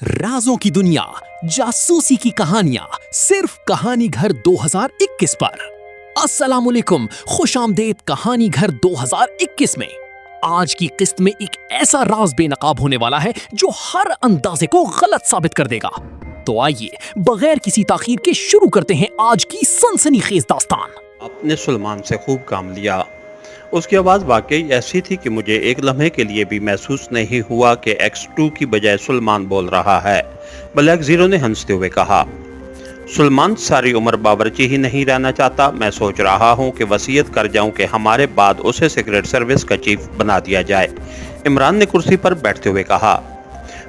राजों की दुनिया, जासूसी की कहानियां, सिर्फ कहानी घर 2021 पर। अस्सलामुअलैकुम, खुशामदेद कहानी घर 2021 में। आज की किस्त में एक ऐसा राज बेनकाब होने वाला है जो हर अंदाजे को गलत साबित कर देगा। तो आइए बगैर किसी ताखीर के शुरू करते हैं आज की सनसनीखेज दास्तान। आपने सुलेमान से खूब काम लिया। उसकी आवाज़ वाकई ऐसी थी कि मुझे एक लम्हे के लिए भी महसूस नहीं हुआ कि X2 की बजाय सुलेमान बोल रहा है। ब्लैक ज़ीरो ने हंसते हुए कहा, सुलेमान सारी उम्र बावर्ची ही नहीं रहना चाहता। मैं सोच रहा हूँ कि वसीयत कर जाऊँ कि हमारे बाद उसे सीक्रेट सर्विस का चीफ बना दिया जाए। इमरान ने कुर्सी पर बैठते हुए कहा।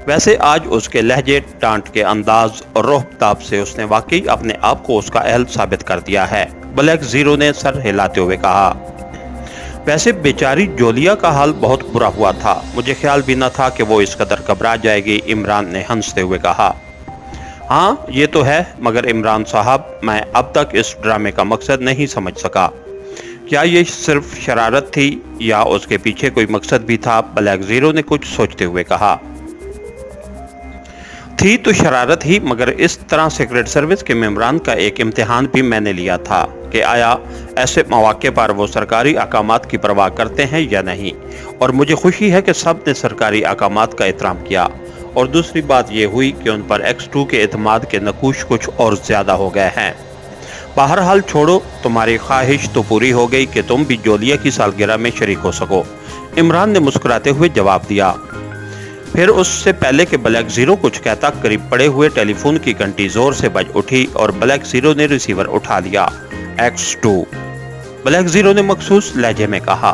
वैसे आज उसके लहजे, डांट के अंदाज और रोहताब से उसने वाकई अपने आप को उसका अहल साबित कर दिया है। ब्लैक ज़ीरो ने सर हिलाते हुए कहा, वैसे बेचारी जोलिया का हाल बहुत बुरा हुआ था। मुझे ख्याल भी न था कि वो इस कदर घबरा जाएगी। इमरान ने हंसते हुए कहा, हाँ ये तो है, मगर इमरान साहब, मैं अब तक इस ड्रामे का मकसद नहीं समझ सका। क्या ये सिर्फ शरारत थी या उसके पीछे कोई मकसद भी था? ब्लैक ज़ीरो ने कुछ सोचते हुए कहा, थी तो शरारत ही, मगर इस तरह सीक्रेट सर्विस के मेंबरान का एक इम्तिहान भी मैंने लिया था कि आया ऐसे मौके पर वो सरकारी अहकामात की परवाह करते हैं या नहीं। और मुझे खुशी है कि सब ने सरकारी अहकामात का एहतराम किया। और दूसरी बात ये हुई कि उन पर X2 के एतमाद के नकूश कुछ और ज़्यादा हो गए हैं। बहरहाल छोड़ो, तुम्हारी ख्वाहिश तो पूरी हो गई कि तुम भी जोलिया की सालगिरह में शरीक हो सको। इमरान ने मुस्कुराते हुए जवाब दिया। फिर उससे पहले कि ब्लैक ज़ीरो कुछ कहता, करीब पड़े हुए टेलीफोन की घंटी जोर से बज उठी और ब्लैक ज़ीरो ने रिसीवर उठा लिया। X2, ब्लैक ज़ीरो ने मखसूस लहजे में कहा।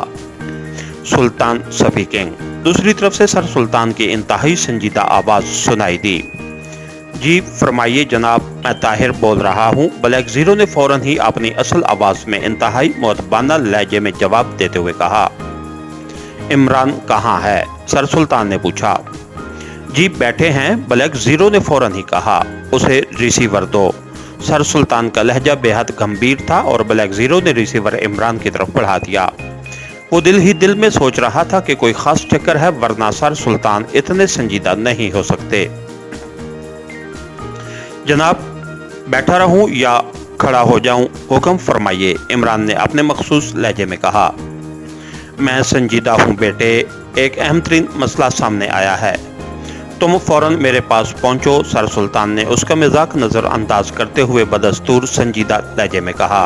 सुल्तान स्पीकिंग। दूसरी तरफ से सर सुल्तान की इंतहाई संजीदा आवाज़ सुनाई दी। जी फरमाइए जनाब, मैं ताहिर बोल रहा हूँ। ब्लैक ज़ीरो ने फौरन ही अपनी असल आवाज़ में इंतहाई मुअद्दबाना लहजे में जवाब देते हुए कहा। इमरान कहाँ है? सर सुल्तान ने पूछा। जी बैठे हैं, ब्लैक ज़ीरो ने फौरन ही कहा। उसे रिसीवर दो। सर सुल्तान का लहजा बेहद गंभीर था और ब्लैक ज़ीरो ने रिसीवर इमरान की तरफ बढ़ा दिया। वो दिल ही दिल में सोच रहा था कि कोई खास चक्कर है, वरना सर सुल्तान इतने संजीदा नहीं हो सकते। जनाब बैठा रहूं या खड़ा हो जाऊं? हुक्म फरमाइए, इमरान ने अपने मखसूस लहजे में कहा। मैं संजीदा हूं बेटे, एक अहम तरीन मसला सामने आया है, तुम फौरन मेरे पास पहुंचो। सर सुल्तान ने उसका मजाक नज़रअंदाज करते हुए बदस्तूर संजीदा लहजे में कहा।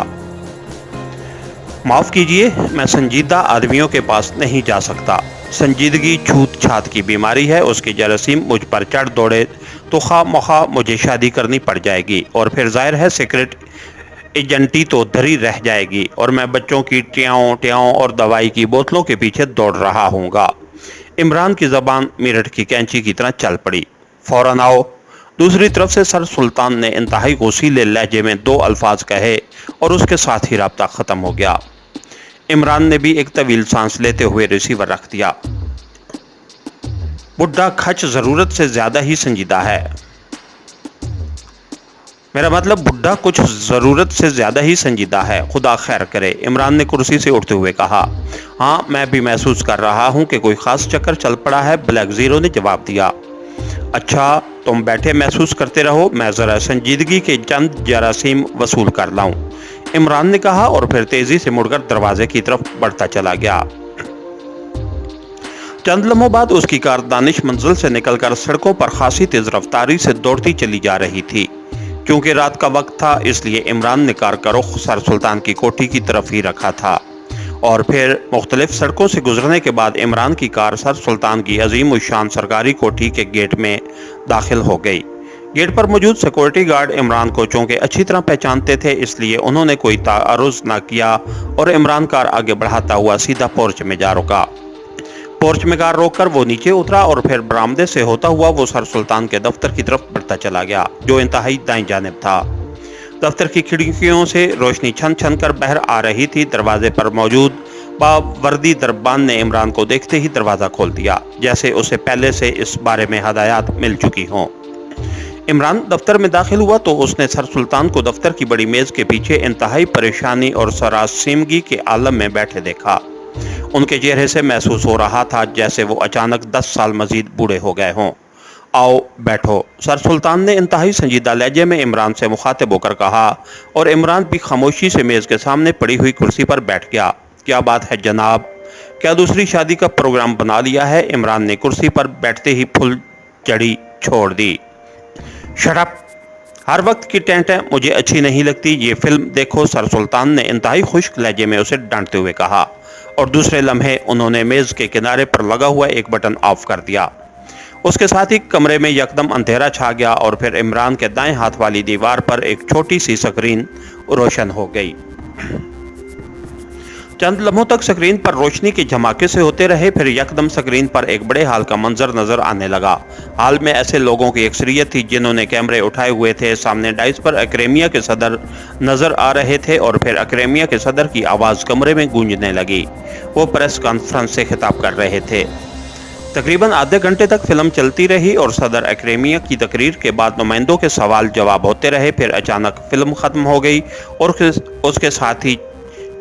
माफ़ कीजिए, मैं संजीदा आदमियों के पास नहीं जा सकता। संजीदगी छूत छात की बीमारी है, उसकी जरासीम मुझ पर चढ़ दौड़े तो खा मखा मुझे शादी करनी पड़ जाएगी और फिर जाहिर है सीक्रेट एजेंटी तो धरी रह जाएगी और मैं बच्चों की ट्याओं ट्याओं और दवाई की बोतलों के पीछे दौड़ रहा हूँगा। इमरान की ज़बान मेरठ की कैंची की तरह चल पड़ी। फौरन आओ। दूसरी तरफ से सर सुल्तान ने इंतहाई गौसीले लहजे में दो अल्फाज कहे और उसके साथ ही राब्ता ख़त्म हो गया। इमरान ने भी एक तवील सांस लेते हुए रिसीवर रख दिया। बुढ़ा खच ज़रूरत से ज़्यादा ही संजीदा है। मेरा मतलब बुढ़ा कुछ ज़रूरत से ज़्यादा ही संजीदा है, खुदा खैर करे। इमरान ने कुर्सी से उठते हुए कहा। हाँ मैं भी महसूस कर रहा हूँ कि कोई ख़ास चक्कर चल पड़ा है, ब्लैक ज़ीरो ने जवाब दिया। अच्छा तुम बैठे महसूस करते रहो, मैं ज़रा संजीदगी के चंद जरासीम वसूल कर लाऊं, इमरान ने कहा और फिर तेज़ी से मुड़कर दरवाजे की तरफ बढ़ता चला गया। चंद लम्हों बाद उसकी कार दानिश मंजिल से निकलकर सड़कों पर खासी तेज़ रफ्तारी से दौड़ती चली जा रही थी। क्योंकि रात का वक्त था इसलिए इमरान ने कार का रुख सर सुल्तान की कोठी की तरफ ही रखा था और फिर मुख्तलिफ सड़कों से गुजरने के बाद इमरान की कार सर सुल्तान की अजीम उशान सरकारी कोठी के गेट में दाखिल हो गई। गेट पर मौजूद सिक्योरिटी गार्ड इमरान को चूँकि अच्छी तरह पहचानते थे इसलिए उन्होंने कोई तारुज़ न किया और इमरान कार आगे बढ़ाता हुआ सीधा पोर्च में जा रुका। पोर्च में कार रोककर वो नीचे उतरा और फिर बरामदे से होता हुआ वो सर सुल्तान के दफ्तर की तरफ बढ़ता चला गया, जो इंतहाई दाईं जानिब था। दफ्तर की खिड़कियों से रोशनी छन छन कर बाहर आ रही थी। दरवाजे पर मौजूद बावर्दी दरबान ने इमरान को देखते ही दरवाज़ा खोल दिया, जैसे उसे पहले से इस बारे में हदायत मिल चुकी हों। इमरान दफ्तर में दाखिल हुआ तो उसने सर सुल्तान को दफ्तर की बड़ी मेज़ के पीछे इंतहाई परेशानी और सरासीमगी के आलम में बैठे देखा। उनके चेहरे से महसूस हो रहा था जैसे वो अचानक 10 साल मजीद बूढ़े हो गए हों। आओ बैठो, सर सुल्तान ने इंतहाई संजीदा लहजे में इमरान से मुखातिब होकर कहा और इमरान भी खामोशी से मेज़ के सामने पड़ी हुई कुर्सी पर बैठ गया। क्या बात है जनाब, क्या दूसरी शादी का प्रोग्राम बना लिया है? इमरान ने कुर्सी पर बैठते ही फुल चढ़ी छोड़ दी। शट अप, हर वक्त की टेंटें मुझे अच्छी नहीं लगती, ये फिल्म देखो, सर सुल्तान ने इंतहाई खुश्क लहजे में उसे डांटते हुए कहा और दूसरे लम्हे उन्होंने मेज़ के किनारे पर लगा हुआ एक बटन ऑफ कर दिया। उसके साथ ही कमरे में यकदम अंधेरा छा गया और फिर इमरान के दाएं हाथ वाली दीवार पर एक छोटी सी स्क्रीन रोशन हो गई। चंद लम्हों तक स्क्रीन पर रोशनी के झमाके से होते रहे, फिर यकदम स्क्रीन पर एक बड़े हाल का मंजर नजर आने लगा। हाल में ऐसे लोगों की अक्सरियत थी जिन्होंने कैमरे उठाए हुए थे। सामने डाइस पर एक्रेमिया के सदर नजर आ रहे थे और फिर एक्रेमिया के सदर की आवाज़ कमरे में गूंजने लगी। वो प्रेस कॉन्फ्रेंस से खिताब कर रहे थे। तकरीबन आधे घंटे तक फिल्म चलती रही और सदर एक्रेमिया की तकरीर के बाद नुमाइंदों के सवाल जवाब होते रहे। फिर अचानक फिल्म ख़त्म हो गई और उसके साथ ही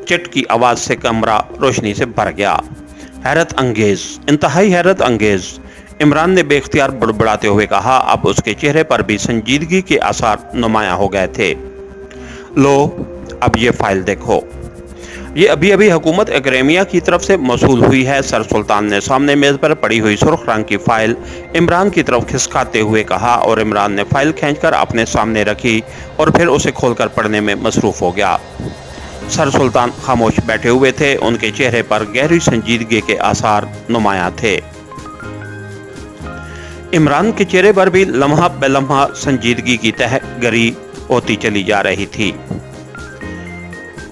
चिट की आवाज़ से कमरा रोशनी से भर गया। हैरत अंगेज़, इंतहाई हैरत अंगेज़, इमरान ने बेख्तियार बड़बड़ाते हुए कहा। अब उसके चेहरे पर भी संजीदगी के आसार नुमायां हो गए थे। लो, अब ये फाइल देखो, ये अभी अभी हुकूमत एक्रेमिया की तरफ से मौसूल हुई है। सर सुल्तान ने सामने मेज़ पर पड़ी हुई सुर्ख रंग की फाइल इमरान की तरफ खिसकाते हुए कहा और इमरान ने फाइल खींचकर अपने सामने रखी और फिर उसे खोलकर पढ़ने में मसरूफ़ हो गया। सर सुल्तान खामोश बैठे हुए थे, उनके चेहरे पर गहरी संजीदगी के आसार नुमायां थे। इमरान के चेहरे पर भी लम्हा बेलम्हा संजीदगी की तह गरी होती चली जा रही थी,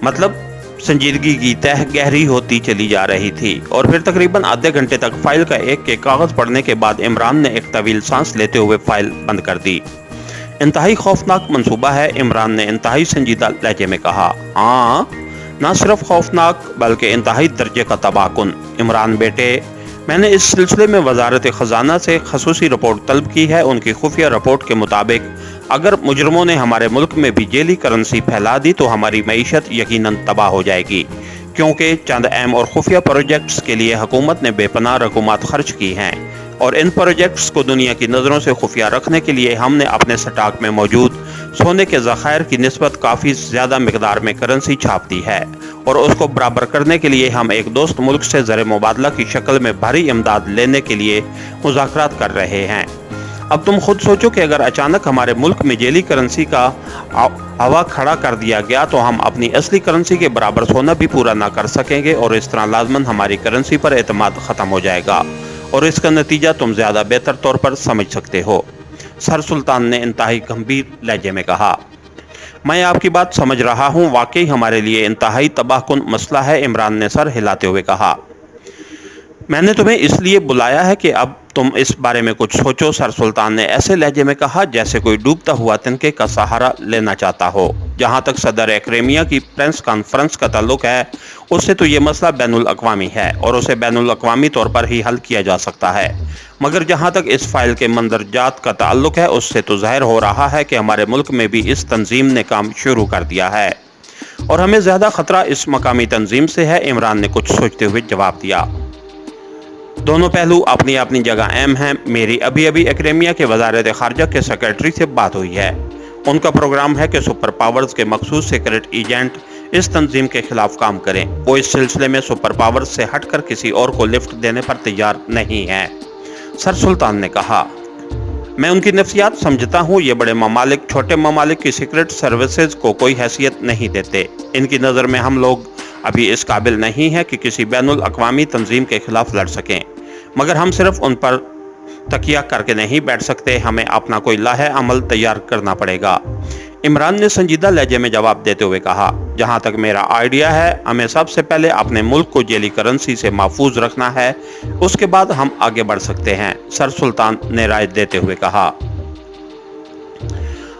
मतलब संजीदगी की तह गहरी होती चली जा रही थी। और फिर तकरीबन आधे घंटे तक फाइल का एक कागज़ पढ़ने के बाद इमरान ने एक तवील सांस लेते हुए फाइल बंद कर दी। इंतहाई खौफनाक मंसूबा है, इमरान ने इंतहाई संजीदा लहजे में कहा। हाँ, ना सिर्फ खौफनाक बल्कि इंतहाई दर्जे का तबाहकुन। इमरान बेटे, मैंने इस सिलसिले में वजारत ख़जाना से खसूसी रिपोर्ट तलब की है। उनकी खुफिया रिपोर्ट के मुताबिक अगर मुजरमों ने हमारे मुल्क में भी जेली करेंसी फैला दी तो हमारी मईशत यकीनन तबाह हो जाएगी, क्योंकि चंद अहम और खुफिया प्रोजेक्ट्स के लिए हुकूमत ने बेपनाह रकूमात खर्च की हैं और इन प्रोजेक्ट्स को दुनिया की नज़रों से खुफिया रखने के लिए हमने अपने स्टॉक में मौजूद सोने के ज़खायर की निस्बत काफ़ी ज़्यादा मिकदार में करेंसी छाप दी है और उसको बराबर करने के लिए हम एक दोस्त मुल्क से ज़र मुबादला की शक्ल में भारी इमदाद लेने के लिए मुज़ाकरात कर रहे हैं। अब तुम खुद सोचो कि अगर अचानक हमारे मुल्क में जेली करेंसी का हवा खड़ा कर दिया गया तो हम अपनी असली करेंसी के बराबर सोना भी पूरा ना कर सकेंगे और इस तरह लाजमन हमारी करेंसी पर एतमाद ख़त्म हो जाएगा और इसका नतीजा तुम ज़्यादा बेहतर तौर पर समझ सकते हो, सर सुल्तान ने इंतहाई गंभीर लहजे में कहा। मैं आपकी बात समझ रहा हूँ, वाकई हमारे लिए इंतहाई तबाहकुन मसला है, इमरान ने सर हिलाते हुए कहा। मैंने तुम्हें इसलिए बुलाया है कि अब तुम इस बारे में कुछ सोचो, सर सुल्तान ने ऐसे लहजे में कहा जैसे कोई डूबता हुआ तिनके का सहारा लेना चाहता हो। जहाँ तक सदर एक्रेमिया की प्रेस कॉन्फ्रेंस का ताल्लुक है, उससे तो ये मसला बैनुल अक़वामी है और उसे बैनुल अक़वामी तौर पर ही हल किया जा सकता है, मगर जहाँ तक इस फाइल के मंदरजात का ताल्लुक है उससे तो ज़ाहिर हो रहा है कि हमारे मुल्क में भी इस तंजीम ने काम शुरू कर दिया है और हमें ज़्यादा ख़तरा इस मकामी तंजीम से है, इमरान ने कुछ सोचते हुए जवाब दिया। दोनों पहलू अपनी अपनी जगह अहम हैं। मेरी अभी अभी एक्रेमिया के वज़ारत ख़ारजा के सेक्रेटरी से बात हुई है। उनका प्रोग्राम है कि सुपर पावर्स के मखसूस सीक्रेट एजेंट इस तंजीम के खिलाफ काम करें। वो इस सिलसिले में सुपर पावर्स से हटकर किसी और को लिफ्ट देने पर तैयार नहीं है, सर सुल्तान ने कहा। मैं उनकी नफ्सियात समझता हूँ। ये बड़े ममालिक छोटे ममालिक की सीक्रेट सर्विसेज को कोई हैसियत नहीं देते। इनकी नज़र में हम लोग अभी इस काबिल नहीं है कि किसी बैनुल अक़वामी तंजीम के खिलाफ लड़ सकें, मगर हम सिर्फ उन पर तकिया करके नहीं बैठ सकते, हमें अपना कोई लाहे अमल तैयार करना पड़ेगा, इमरान ने संजीदा लहजे में जवाब देते हुए कहा। जहाँ तक मेरा आइडिया है, हमें सबसे पहले अपने मुल्क को जेली करेंसी से महफूज रखना है, उसके बाद हम आगे बढ़ सकते हैं, सर सुल्तान ने राय देते हुए कहा।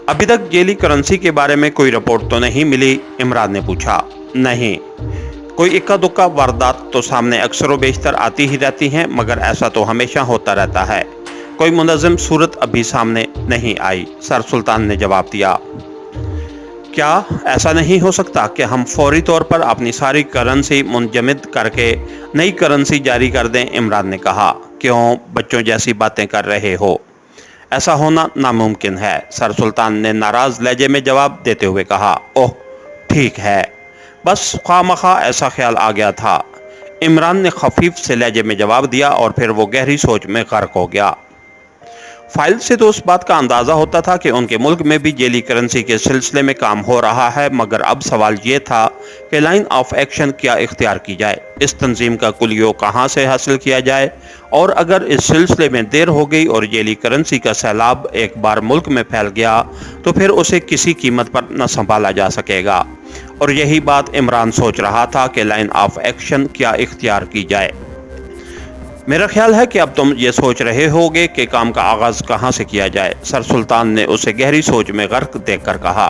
अभी तक जेली करेंसी के बारे में कोई रिपोर्ट तो नहीं मिली, इमरान ने पूछा। नहीं, कोई इक्का दुक्का वारदात तो सामने अक्सर व बेशतर आती ही रहती हैं, मगर ऐसा तो हमेशा होता रहता है। कोई मुनज़्ज़म सूरत अभी सामने नहीं आई, सर सुल्तान ने जवाब दिया। क्या ऐसा नहीं हो सकता कि हम फौरी तौर पर अपनी सारी करेंसी मुंजमद करके नई करेंसी जारी कर दें, इमरान ने कहा। क्यों बच्चों जैसी बातें कर रहे हो? ऐसा होना नामुमकिन है। सर सुल्तान ने नाराज लहजे में जवाब देते हुए कहा, ओह ठीक है, बस खामखा ऐसा ख्याल आ गया था। इमरान ने खफीफ से लहजे में जवाब दिया और फिर वो गहरी सोच में गर्क हो गया। फाइल से तो उस बात का अंदाज़ा होता था कि उनके मुल्क में भी जेली करेंसी के सिलसिले में काम हो रहा है, मगर अब सवाल ये था कि लाइन ऑफ एक्शन क्या इख्तियार की जाए, इस तंजीम का कुलियो कहाँ से हासिल किया जाए, और अगर इस सिलसिले में देर हो गई और जेली करेंसी का सैलाब एक बार मुल्क में फैल गया तो फिर उसे किसी कीमत पर न संभाला जा सकेगा। और यही बात इमरान सोच रहा था कि लाइन ऑफ एक्शन क्या इख्तियार की जाए। मेरा ख्याल है कि अब तुम ये सोच रहे होगे कि काम का आगाज़ कहाँ से किया जाए। सर सुल्तान ने उसे गहरी सोच में गर्क देखकर कहा,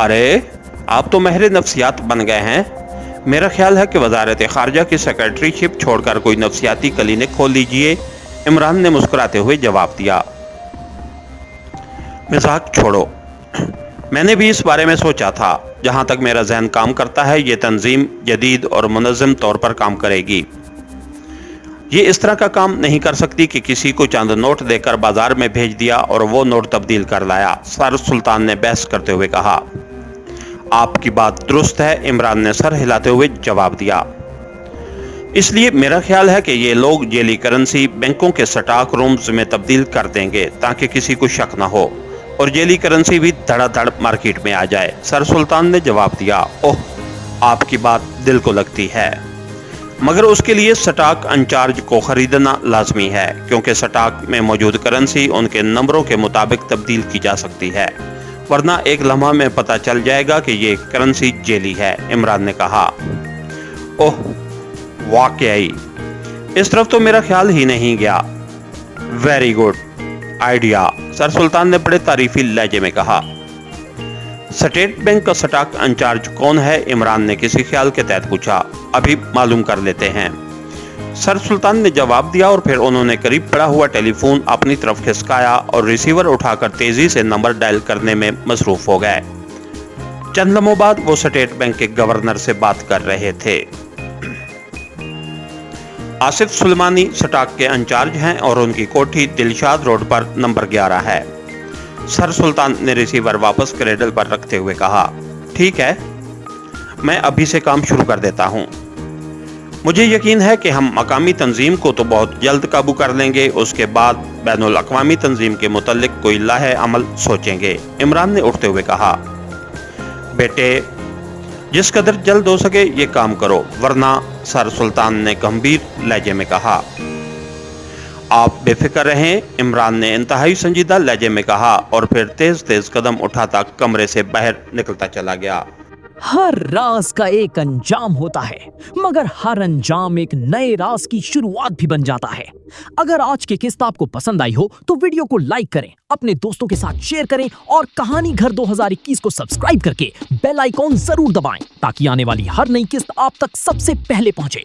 अरे आप तो माहिर नफ्सियात बन गए हैं। मेरा ख्याल है कि वजारत खारजा की सेक्रेटरीशिप छोड़कर कोई नफ्सियाती क्लिनिक खोल लीजिए। इमरान ने मुस्कुराते हुए जवाब दिया, मजाक छोड़ो, मैंने भी इस बारे में सोचा था। जहाँ तक मेरा जहन काम करता है ये तंजीम जदीद और मुनज़्ज़म तौर पर काम करेगी। ये इस तरह का काम नहीं कर सकती कि किसी को चंद नोट देकर बाजार में भेज दिया और वो नोट तब्दील कर लाया। सर सुल्तान ने बहस करते हुए कहा, आपकी बात दुरुस्त है। इमरान ने सर हिलाते हुए जवाब दिया, इसलिए मेरा ख्याल है कि ये लोग जेली करेंसी बैंकों के स्टॉक रूम्स में तब्दील कर देंगे ताकि किसी को शक न हो और जेली करेंसी भी धड़ाधड़ मार्केट में आ जाए। सर सुल्तान ने जवाब दिया, ओह आपकी बात दिल को लगती है, मगर उसके लिए स्टॉक इंचार्ज को खरीदना लाजमी है, क्योंकि स्टॉक में मौजूद करेंसी उनके नंबरों के मुताबिक तब्दील की जा सकती है, वरना एक लम्हा में पता चल जाएगा कि ये करेंसी जेली है। इमरान ने कहा, ओह वाकई इस तरफ तो मेरा ख्याल ही नहीं गया। वेरी गुड आइडिया, सर सुल्तान ने बड़े तारीफी लहजे में कहा। स्टेट बैंक का स्टॉक इंचार्ज कौन है? इमरान ने किसी ख्याल के तहत पूछा। अभी मालूम कर लेते हैं, सर सुल्तान ने जवाब दिया और फिर उन्होंने करीब पड़ा हुआ टेलीफोन अपनी तरफ खिसकाया और रिसीवर उठाकर तेजी से नंबर डायल करने में मसरूफ हो गए। चंद लम्हों बाद वो स्टेट बैंक के गवर्नर से बात कर रहे थे। आसिफ सुलेमानी स्टॉक के इंचार्ज हैं और उनकी कोठी दिलशाद रोड पर नंबर 11 है। सर सुल्तान ने रिसीवर वापस क्रेडल पर रखते हुए कहा, ठीक है, मैं अभी से काम शुरू कर देता हूं। मुझे यकीन है कि हम मकामी तंजीम को तो बहुत जल्द काबू कर लेंगे, उसके बाद बैनुल अक़वामी तंजीम के मुतल्लिक कोई लाहे अमल सोचेंगे। इमरान ने उठते हुए कहा, बेटे जिस कदर जल्द हो सके ये काम करो, वरना सर सुल्तान ने गंभीर लहजे में कहा। आप बेफिक्र रहें, इमरान ने इंतहाई संजीदा लहजे में कहा और फिर तेज तेज कदम उठाता कमरे से बाहर निकलता चला गया। हर राज का एक अंजाम होता है, मगर हर अंजाम एक नए राज की शुरुआत भी बन जाता है। अगर आज की किस्त आपको पसंद आई हो तो वीडियो को लाइक करें, अपने दोस्तों के साथ शेयर करें और कहानी घर 2021 को सब्सक्राइब करके बेल आइकॉन जरूर दबाएं ताकि आने वाली हर नई किस्त आप तक सबसे पहले पहुंचे।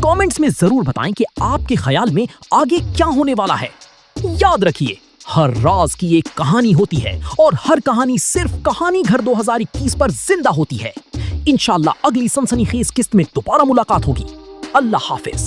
कमेंट्स में जरूर बताएं कि आपके ख्याल में आगे क्या होने वाला है। याद रखिए, हर राज की एक कहानी होती है और हर कहानी सिर्फ कहानी घर 2021 पर जिंदा होती है। इंशाल्लाह अगली सनसनीखेज किस्त में दोबारा मुलाकात होगी। अल्लाह हाफिज।